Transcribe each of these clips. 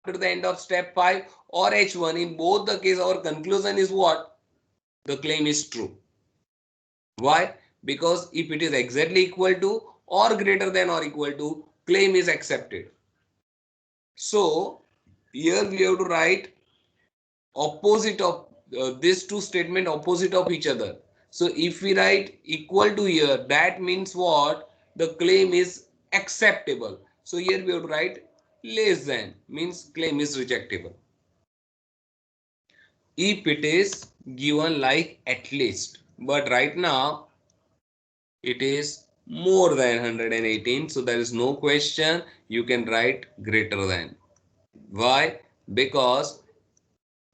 after the end of step 5 or H1. In both the case, our conclusion is what? The claim is true. Why? Because if it is exactly equal to or greater than or equal to, claim is accepted. So here we have to write opposite of these two statement opposite of each other. So if we write equal to here, that means what? The claim is acceptable. So here we have to write less than, means claim is rejectable. If it is given like at least, but right now it is more than 118, so there is no question, you can write greater than. Why? Because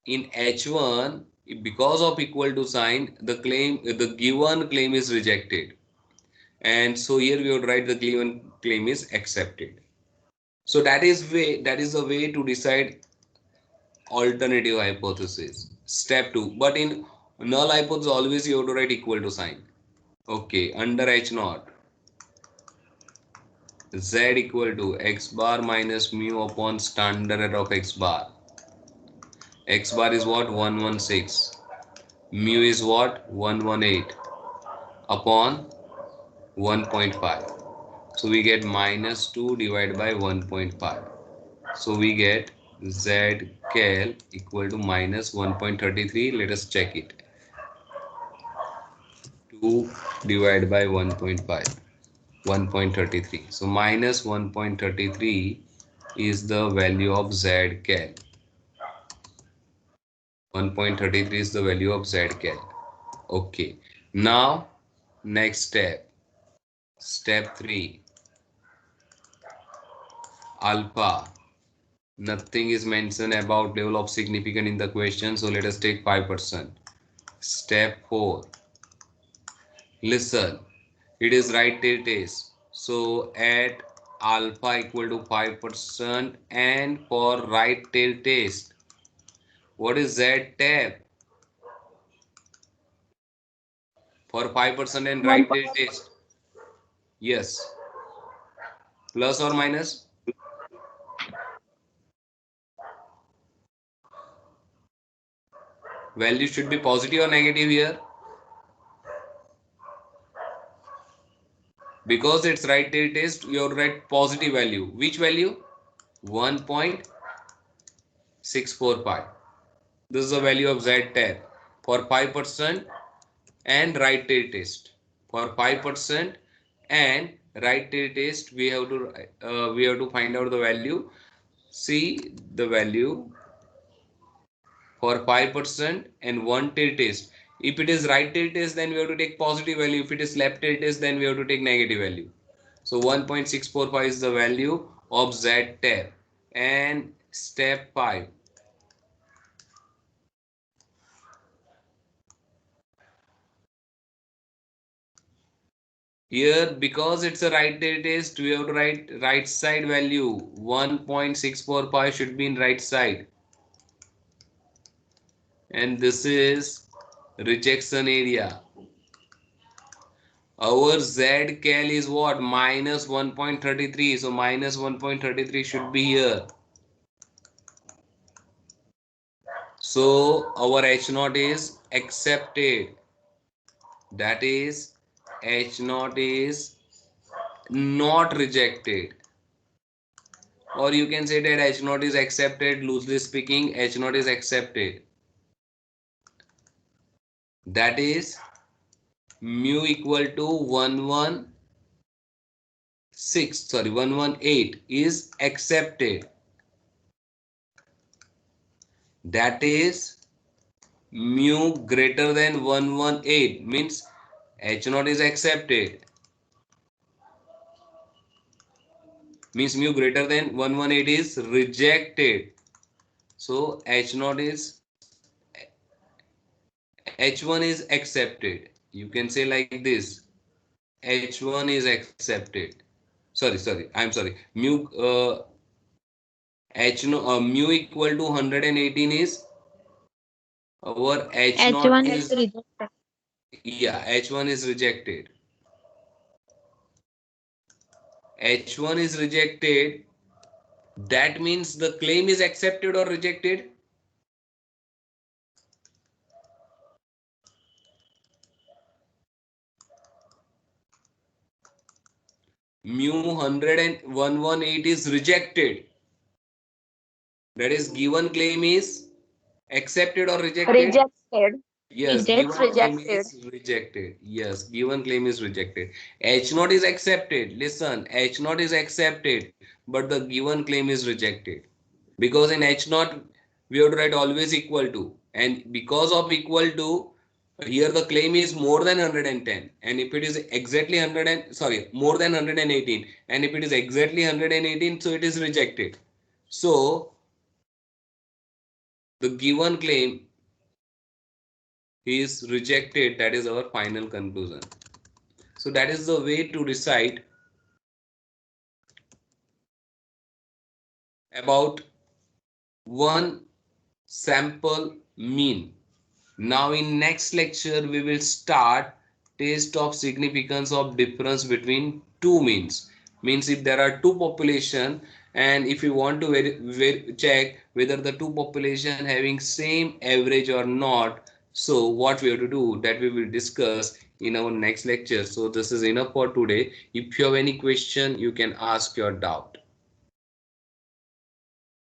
in H1, because of equal to sign, the given claim is rejected, and so here we would write the given claim is accepted. So that is the way to decide alternative hypothesis. Step 2. But in null hypothesis, always you have to write equal to sign. Okay, under H naught, Z equal to X bar minus mu upon standard error of X bar. X bar is what? 116. Mu is what? 118 upon 1.5. So we get minus 2 divided by 1.5. So we get Z cal equal to minus 1.33. Let us check it. 2 divided by 1.5. 1.33. So minus 1.33 is the value of Z cal. 1.33 is the value of Z cal. Okay. Now next step. Step 3. Alpha. Nothing is mentioned about level of significance in the question, so let us take 5%. Step 4. Listen, it is right tail test, so at alpha equal to 5%, and for right tail test, what is Z tab for 5% and right tail test? Yes, plus or minus? Value should be positive or negative here? Because it's right tail test, you have to write positive value. Which value? 1.645. This is the value of Z tab for 5% and right tail test. For 5% and right tail test, we have to find out the value. See the value for 5% and one tail test. If it is right tail test, then we have to take positive value. If it is left tail test, then we have to take negative value. So 1.645 is the value of Z tab. And step 5. Here, because it's a right tail test, we have to write right side value. 1.645 should be in right side. And this is rejection area. Our Z cal is what? Minus 1.33. So minus 1.33 should be here. So our H naught is accepted. That is, H naught is not rejected. Or you can say that H naught is accepted. Loosely speaking, H naught is accepted. That is, mu equal to 118 is accepted. That is, mu greater than 118 means H naught is accepted. Means mu greater than 118 is rejected. So H0 is H1 is accepted. You can say like this. H1 is accepted. Sorry. I'm sorry. Mu equal to 118 is our H0 H1 is is, rejected. yeah, H1 is rejected. H1 is rejected. That means the claim is accepted or rejected. Mu 100 and 118 is rejected. That is, given claim is accepted or rejected. Rejected. Yes, It gets given claim rejected. is rejected. Yes, given claim is rejected. H naught is accepted. Listen, H naught is accepted, but the given claim is rejected. Because in H naught, we have to write always equal to. And because of equal to, here the claim is more than 110. And if it is exactly 100 and, sorry, more than 118. And if it is exactly 118, so it is rejected. So, the given claim is rejected. That is our final conclusion. So that is the way to decide about one sample mean. Now in next lecture we will start test of significance of difference between two means. Means if there are two population and if you want to check whether the two population having same average or not, so what we have to do, that we will discuss in our next lecture. So this is enough for today. If you have any question, you can ask your doubt.